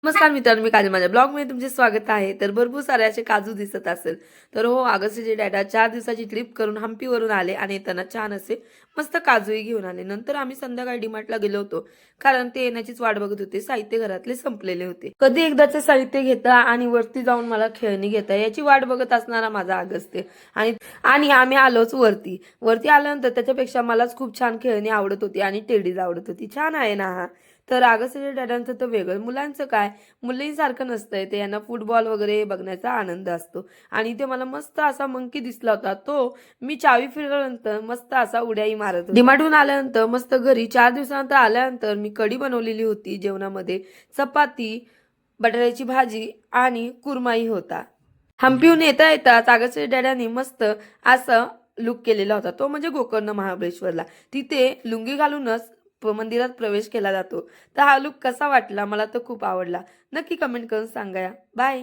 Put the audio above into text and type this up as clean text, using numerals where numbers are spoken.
नमस्कार मित्रांनो, मी काजल माझ्या ब्लॉगमध्ये तुमचे स्वागत आहे. तर भरपूर सारे असे काजू दिसत असेल. तर हो, ऑगस्टचे डॅडा 4 दिवसाची ट्रिप करून हम्पीवरून आले आणि येताना छान असे मस्त काजूही घेऊन आले. नंतर आम्ही संध्याकाळी डीमार्टला गेलो होतो, कारण ते येण्याचीच वाट बघत होते. साहित्य घरातले संपलेले होते. कधी एकदाचे साहित्य घेता आणि वरती जाऊन मला खेळणी घेता याची वाट बघत असणारा माझा ऑगस्ट आहे. आणि आणि आम्ही आलोच वरती. वरती आल्यानंतर त्याच्यापेक्षा मलाच खूप छान खेळणी आवडत होती आणि टेडीज आवडत होती. छान आहे ना हा? तर ऑगस्टच्या डॅडांचं तर वेगळं. मुलांचं काय, मुलींसारखं नसतंय ते. यांना फुटबॉल वगैरे बघण्याचा आनंद असतो. आणि ते मला मस्त असा मंकी दिसला होता. तो मी चावी फिरवल्यानंतर मस्त असा उड्याही मारत होता. डीमार्टहून आल्यानंतर मस्त घरी 4 दिवसानंतर आल्यानंतर मी कढी बनवलेली होती. जेवणामध्ये चपाती, बटाट्याची भाजी आणि कुरमाही होता. हम्पीहून येता येता ऑगस्टच्या डॅडांनी मस्त असं लुक केलेला होता. तो म्हणजे गोकर्ण महाबळेश्वरला. तिथे लुंगी घालूनच मंदिरात प्रवेश केला जातो. तर हा लुक कसा वाटला? मला तर खूप आवडला. नक्की कमेंट करून सांगा. बाय.